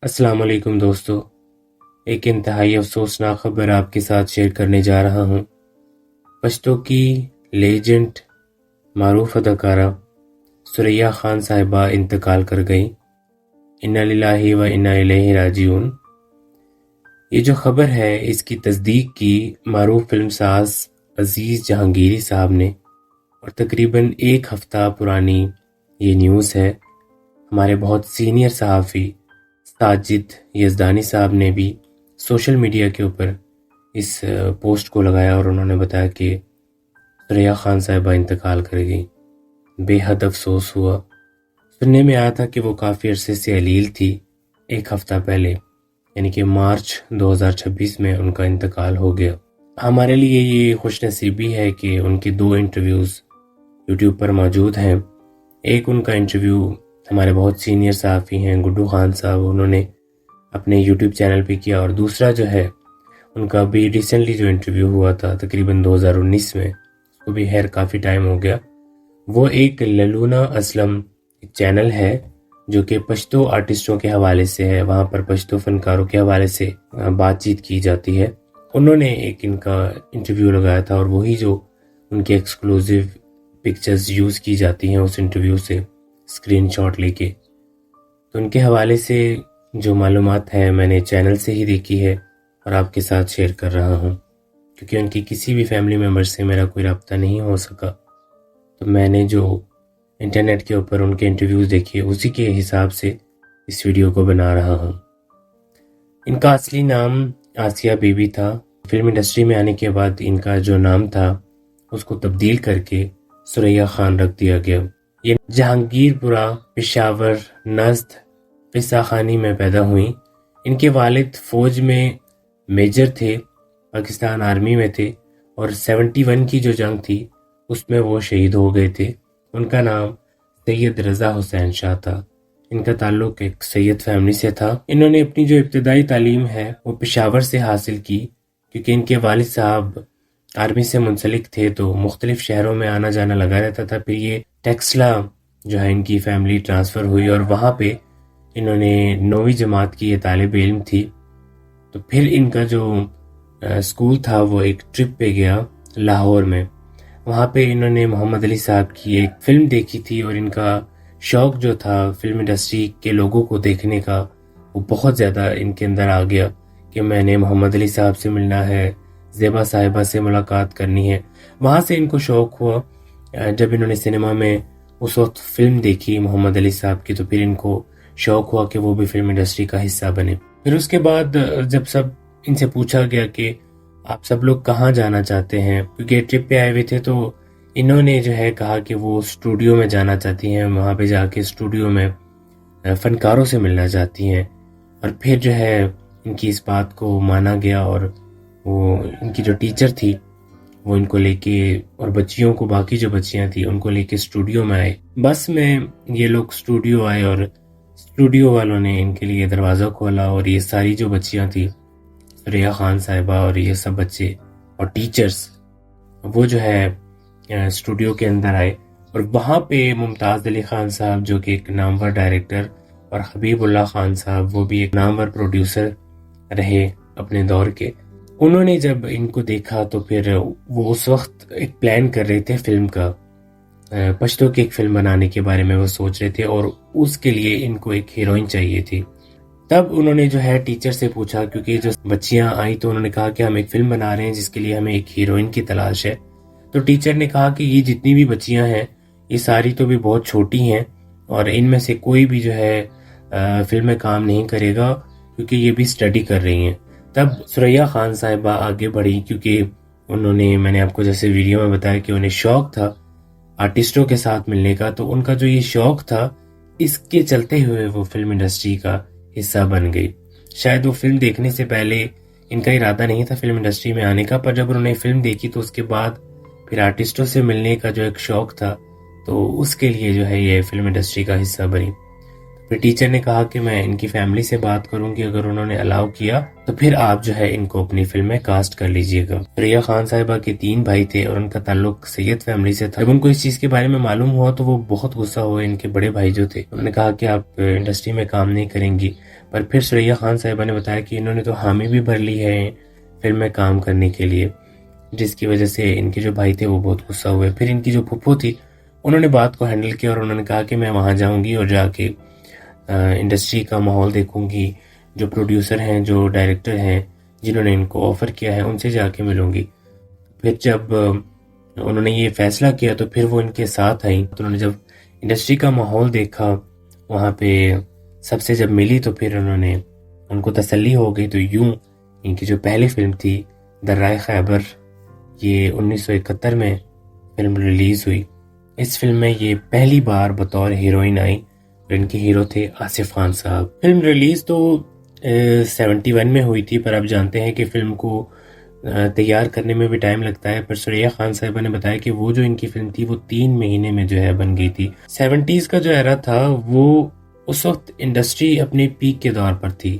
السلام علیکم دوستو، ایک انتہائی افسوسناک خبر آپ کے ساتھ شیئر کرنے جا رہا ہوں۔ پشتو کی لیجنڈ معروف اداکارہ ثریا خان صاحبہ انتقال کر گئی۔ انا للہ و انا الیہ راجعون۔ یہ جو خبر ہے اس کی تصدیق کی معروف فلم ساز عزیز جہانگیری صاحب نے، اور تقریباً ایک ہفتہ پرانی یہ نیوز ہے۔ ہمارے بہت سینئر صحافی ساجد یزدانی صاحب نے بھی سوشل میڈیا کے اوپر اس پوسٹ کو لگایا اور انہوں نے بتایا کہ ثریا خان صاحبہ انتقال کر گئی۔ بے حد افسوس ہوا۔ سننے میں آیا تھا کہ وہ کافی عرصے سے علیل تھی۔ ایک ہفتہ پہلے یعنی کہ مارچ 2026 میں ان کا انتقال ہو گیا۔ ہمارے لیے یہ خوش نصیبی ہے کہ ان کی 2 انٹرویوز یوٹیوب پر موجود ہیں۔ ایک ان کا انٹرویو ہمارے بہت سینئر صحافی ہیں گڈو خان صاحب، انہوں نے اپنے یوٹیوب چینل پہ کیا، اور دوسرا جو ہے ان کا بھی ریسنٹلی جو انٹرویو ہوا تھا تقریباً 2019 میں، اس کو بھی خیر کافی ٹائم ہو گیا۔ وہ ایک للونا اسلم چینل ہے جو کہ پشتو آرٹسٹوں کے حوالے سے ہے، وہاں پر پشتو فنکاروں کے حوالے سے بات چیت کی جاتی ہے۔ انہوں نے ایک ان کا انٹرویو لگایا تھا، اور وہی جو ان کے ایکسکلوزیو پکچرز یوز کی جاتی ہیں اس انٹرویو سے اسکرین شاٹ لے کے، تو ان کے حوالے سے جو معلومات ہے میں نے چینل سے ہی دیکھی ہے اور آپ کے ساتھ شیئر کر رہا ہوں، کیونکہ ان کی کسی بھی فیملی ممبر سے میرا کوئی رابطہ نہیں ہو سکا، تو میں نے جو انٹرنیٹ کے اوپر ان کے انٹرویوز دیکھے اسی کے حساب سے اس ویڈیو کو بنا رہا ہوں۔ ان کا اصلی نام آسیہ بی بی تھا۔ فلم انڈسٹری میں آنے کے بعد ان کا جو نام تھا اس کو تبدیل کر کے ثریا خان رکھ دیا گیا۔ یہ جہانگیر پورہ پشاور نزد قصہ خانی میں پیدا ہوئیں۔ ان کے والد فوج میں میجر تھے، پاکستان آرمی میں تھے، اور 71 کی جو جنگ تھی اس میں وہ شہید ہو گئے تھے۔ ان کا نام سید رضا حسین شاہ تھا۔ ان کا تعلق ایک سید فیملی سے تھا۔ انہوں نے اپنی جو ابتدائی تعلیم ہے وہ پشاور سے حاصل کی، کیونکہ ان کے والد صاحب آرمی سے منسلک تھے تو مختلف شہروں میں آنا جانا لگا رہتا تھا۔ پھر یہ ٹیکسلا جو ہے ان کی فیملی ٹرانسفر ہوئی، اور وہاں پہ انہوں نے 9ویں جماعت کی یہ طالب علم تھی۔ تو پھر ان کا جو اسکول تھا وہ ایک ٹرپ پہ گیا لاہور میں۔ وہاں پہ انہوں نے محمد علی صاحب کی ایک فلم دیکھی تھی، اور ان کا شوق جو تھا فلم انڈسٹری کے لوگوں کو دیکھنے کا وہ بہت زیادہ ان کے اندر آ گیا کہ میں نے محمد علی صاحب سے ملنا ہے، زیبا صاحبہ سے ملاقات کرنی ہے۔ وہاں سے ان کو شوق ہوا۔ جب انہوں نے سنیما میں اس وقت فلم دیکھی محمد علی صاحب کی، تو پھر ان کو شوق ہوا کہ وہ بھی فلم انڈسٹری کا حصہ بنے۔ پھر اس کے بعد جب سب ان سے پوچھا گیا کہ آپ سب لوگ کہاں جانا چاہتے ہیں، کیونکہ ٹرپ پہ آئے ہوئے تھے، تو انہوں نے جو ہے کہا کہ وہ اسٹوڈیو میں جانا چاہتی ہیں، وہاں پہ جا کے اسٹوڈیو میں فنکاروں سے ملنا چاہتی ہیں۔ اور پھر جو ہے ان کی اس بات کو مانا گیا، اور وہ ان کی جو ٹیچر تھی وہ ان کو لے کے، اور بچیوں کو، باقی جو بچیاں تھیں ان کو لے کے اسٹوڈیو میں آئے۔ بس میں یہ لوگ اسٹوڈیو آئے، اور اسٹوڈیو والوں نے ان کے لیے دروازہ کھولا، اور یہ ساری جو بچیاں تھیں، ثریا خان صاحبہ اور یہ سب بچے اور ٹیچرز، وہ جو ہے اسٹوڈیو کے اندر آئے۔ اور وہاں پہ ممتاز علی خان صاحب جو کہ ایک نامور ڈائریکٹر، اور حبیب اللہ خان صاحب وہ بھی ایک نامور پروڈیوسر رہے اپنے دور کے، انہوں نے جب ان کو دیکھا تو پھر وہ اس وقت ایک پلان کر رہے تھے فلم کا، پشتو کی ایک فلم بنانے کے بارے میں وہ سوچ رہے تھے، اور اس کے لیے ان کو ایک ہیروئن چاہیے تھی۔ تب انہوں نے جو ہے ٹیچر سے پوچھا، کیونکہ جو بچیاں آئیں تو انہوں نے کہا کہ ہم ایک فلم بنا رہے ہیں جس کے لیے ہمیں ایک ہیروئن کی تلاش ہے۔ تو ٹیچر نے کہا کہ یہ جتنی بھی بچیاں ہیں یہ ساری تو بھی بہت چھوٹی ہیں، اور ان میں سے کوئی بھی جو ہے فلم میں کام نہیں کرے گا، کیونکہ یہ بھی اسٹڈی کر رہی ہیں۔ تب ثریا خان صاحبہ آگے بڑھی، کیونکہ انہوں نے، میں نے آپ کو جیسے ویڈیو میں بتایا کہ انہیں شوق تھا آرٹسٹوں کے ساتھ ملنے کا، تو ان کا جو یہ شوق تھا اس کے چلتے ہوئے وہ فلم انڈسٹری کا حصہ بن گئی۔ شاید وہ فلم دیکھنے سے پہلے ان کا ارادہ نہیں تھا فلم انڈسٹری میں آنے کا، پر جب انہوں نے فلم دیکھی تو اس کے بعد پھر آرٹسٹوں سے ملنے کا جو ایک شوق تھا تو اس کے لیے جو ہے یہ فلم انڈسٹری کا حصہ بنی۔ پھر ٹیچر نے کہا کہ میں ان کی فیملی سے بات کروں گی، اگر انہوں نے الاؤ کیا تو پھر آپ جو ہے ان کو اپنی فلم میں کاسٹ کر لیجئے گا۔ ثریا خان صاحبہ کے 3 بھائی تھے، اور ان کا تعلق سید فیملی سے تھا۔ جب ان کو اس چیز کے بارے میں معلوم ہوا تو وہ بہت غصہ ہوئے۔ ان کے بڑے بھائی جو تھے انہوں نے کہا کہ آپ انڈسٹری میں کام نہیں کریں گی، پر پھر ثریا خان صاحبہ نے بتایا کہ انہوں نے تو حامی بھی بھر لی ہے فلم میں کام کرنے کے لیے، جس کی وجہ سے ان کے جو بھائی تھے وہ بہت غصہ ہوئے۔ پھر ان کی جو پھپھو تھی انہوں نے بات کو ہینڈل کیا اور انہوں نے کہا کہ میں وہاں جاؤں گی اور جا کے انڈسٹری کا ماحول دیکھوں گی، جو پروڈیوسر ہیں، جو ڈائریکٹر ہیں جنہوں نے ان کو آفر کیا ہے ان سے جا کے ملوں گی۔ پھر جب انہوں نے یہ فیصلہ کیا تو پھر وہ ان کے ساتھ آئیں، تو انہوں نے جب انڈسٹری کا ماحول دیکھا وہاں پہ سب سے جب ملی تو پھر انہوں نے ان کو تسلی ہو گئی۔ تو یوں ان کی جو پہلی فلم تھی درائے خیبر، یہ 1971 میں فلم ریلیز ہوئی۔ اس فلم میں یہ پہلی بار بطور ہیروئن آئی اور ان کے ہیرو تھے آصف خان صاحب۔ فلم ریلیز تو 71 میں ہوئی تھی، پر آپ جانتے ہیں کہ فلم کو تیار کرنے میں بھی ٹائم لگتا ہے۔ پر ثریا خان صاحبہ نے بتایا کہ وہ جو ان کی فلم تھی وہ 3 مہینے میں جو ہے بن گئی تھی۔ 70s کا جو ایرا تھا وہ اس وقت انڈسٹری اپنے پیک کے دور پر تھی،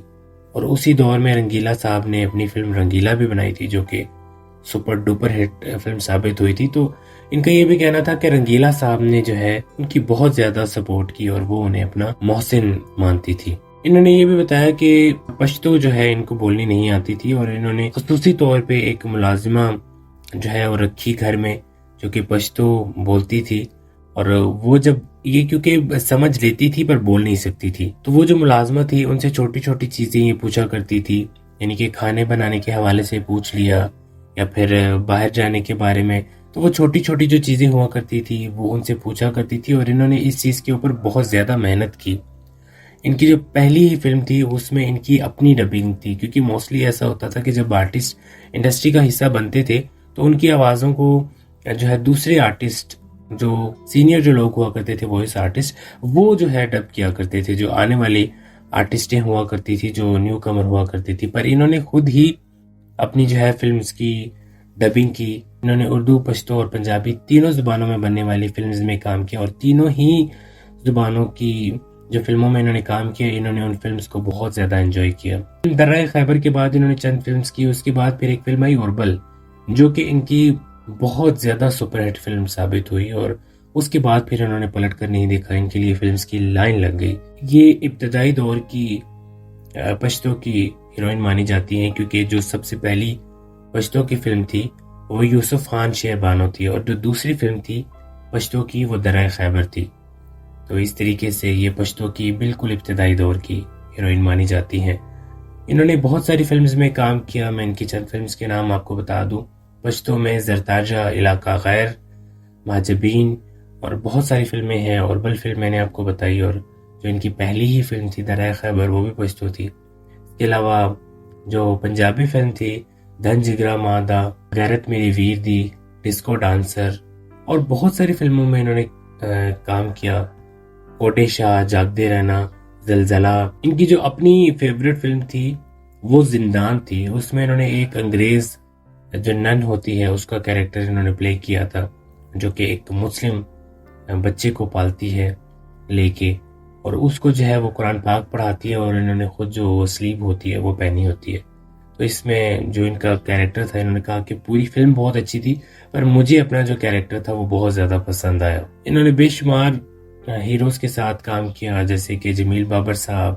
اور اسی دور میں رنگیلا صاحب نے اپنی فلم رنگیلا بھی بنائی تھی جو کہ سپر ڈوپر ہٹ فلم ثابت ہوئی تھی۔ تو ان کا یہ بھی کہنا تھا کہ رنگیلا صاحب نے جو ہے ان کی بہت زیادہ سپورٹ کی اور وہ انہیں اپنا محسن مانتی تھی۔ انہوں نے یہ بھی بتایا کہ پشتو جو ہے ان کو بولنی نہیں آتی تھی، اور انہوں نے خصوصی طور پہ ایک ملازمہ جو ہے وہ رکھی گھر میں جو کہ پشتو بولتی تھی، اور وہ جب یہ کیونکہ سمجھ لیتی تھی پر بول نہیں سکتی تھی، تو وہ جو ملازمہ تھی ان سے چھوٹی چھوٹی چیزیں یہ پوچھا کرتی تھی، یعنی کہ کھانے بنانے کے حوالے سے پوچھ لیا یا پھر باہر جانے کے بارے میں، تو وہ چھوٹی چھوٹی جو چیزیں ہوا کرتی تھی وہ ان سے پوچھا کرتی تھی، اور انہوں نے اس چیز کے اوپر بہت زیادہ محنت کی۔ ان کی جو پہلی ہی فلم تھی اس میں ان کی اپنی ڈبنگ تھی، کیونکہ موسٹلی ایسا ہوتا تھا کہ جب آرٹسٹ انڈسٹری کا حصہ بنتے تھے تو ان کی آوازوں کو جو ہے دوسرے آرٹسٹ، جو سینئر جو لوگ ہوا کرتے تھے وائس آرٹسٹ، وہ جو ہے ڈب کیا کرتے تھے، جو آنے والی آرٹسٹیں ہوا کرتی تھی، جو نیو کمر ہوا کرتی تھی۔ پر انہوں نے خود ہی اپنی جو ہے فلمز کی ڈبنگ کی۔ انہوں نے اردو، پشتو اور پنجابی تینوں زبانوں میں بننے والی فلمز میں کام کیا، اور تینوں ہی زبانوں کی جو فلموں میں انہوں نے کام کیا انہوں نے ان فلمز کو بہت زیادہ انجوائے کیا۔ درائے خیبر کے بعد انہوں نے چند فلمز کی، اس کے بعد پھر ایک فلم آئی اوربل جو کہ ان کی بہت زیادہ سپر ہٹ فلم ثابت ہوئی، اور اس کے بعد پھر انہوں نے پلٹ کر نہیں دیکھا، ان کے لیے فلمز کی لائن لگ گئی۔ یہ ابتدائی دور کی پشتو کی ہیروئن مانی جاتی ہیں، کیونکہ جو سب سے پہلی پشتو کی فلم تھی وہ یوسف خان شیر بانو تھی، اور جو دوسری فلم تھی پشتو کی وہ درائے خیبر تھی۔ تو اس طریقے سے یہ پشتو کی بالکل ابتدائی دور کی ہیروئن مانی جاتی ہیں۔ انہوں نے بہت ساری فلمز میں کام کیا، میں ان کی چند فلمز کے نام آپ کو بتا دوں۔ پشتو میں زرتاجہ، علاقہ غیر، مہاجبین اور بہت ساری فلمیں ہیں۔ اوربل فلم میں نے آپ کو بتائی، اور جو ان کی پہلی ہی فلم تھی درائے خیبر وہ بھی پشتو تھی۔ اس کے علاوہ جو پنجابی فلم تھی دھن جگرا مادا، غیرت میری ویر دی، ڈسکو ڈانسر، اور بہت ساری فلموں میں انہوں نے کام کیا۔ کوٹے شاہ، جاگتے رہنا، زلزلہ۔ ان کی جو اپنی فیوریٹ فلم تھی وہ زندان تھی، اس میں انہوں نے ایک انگریز جو نن ہوتی ہے اس کا کیریکٹر انہوں نے پلے کیا تھا، جو کہ ایک مسلم بچے کو پالتی ہے لے کے، اور اس کو جو ہے وہ قرآن پاک پڑھاتی ہے، اور انہوں نے خود جو سلیب ہوتی ہے وہ پہنی ہوتی ہے۔ تو اس میں جو ان کا کیریکٹر تھا انہوں نے کہا کہ پوری فلم بہت اچھی تھی پر مجھے اپنا جو کیریکٹر تھا وہ بہت زیادہ پسند آیا۔ انہوں نے بے شمار ہیروز کے ساتھ کام کیا، جیسے کہ جمیل بابر صاحب،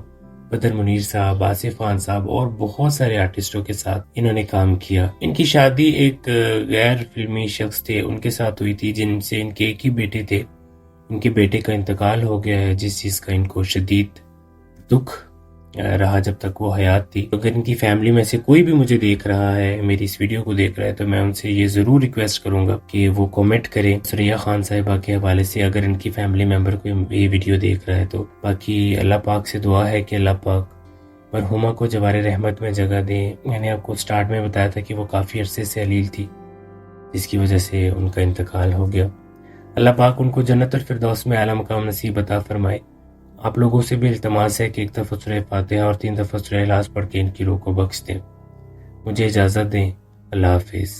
بدر منیر صاحب، آصف خان صاحب اور بہت سارے آرٹسٹوں کے ساتھ انہوں نے کام کیا۔ ان کی شادی ایک غیر فلمی شخص تھے ان کے ساتھ ہوئی تھی، جن سے ان کے ایک ہی بیٹے تھے۔ ان کے بیٹے کا انتقال ہو گیا ہے، جس چیز کا ان کو شدید دکھ رہا جب تک وہ حیات تھی۔ اگر ان کی فیملی میں سے کوئی بھی مجھے دیکھ رہا ہے، میری اس ویڈیو کو دیکھ رہا ہے، تو میں ان سے یہ ضرور ریکویسٹ کروں گا کہ وہ کومنٹ کریں ثریا خان صاحبہ کے حوالے سے، اگر ان کی فیملی ممبر کو یہ ویڈیو دیکھ رہا ہے تو۔ باقی اللہ پاک سے دعا ہے کہ اللہ پاک مرحومہ کو جوار رحمت میں جگہ دیں۔ میں نے آپ کو سٹارٹ میں بتایا تھا کہ وہ کافی عرصے سے علیل تھی، جس کی وجہ سے ان کا انتقال ہو گیا۔ اللہ پاک ان کو جنت الفردوس میں اعلیٰ مقام نصیب عطا فرمائے۔ آپ لوگوں سے بھی التماس ہے کہ ایک دفعہ سورہ فاتحہ اور 3 دفعہ سورہ اخلاص پڑھ کے ان کی روح کو بخش دیں۔ مجھے اجازت دیں، اللہ حافظ۔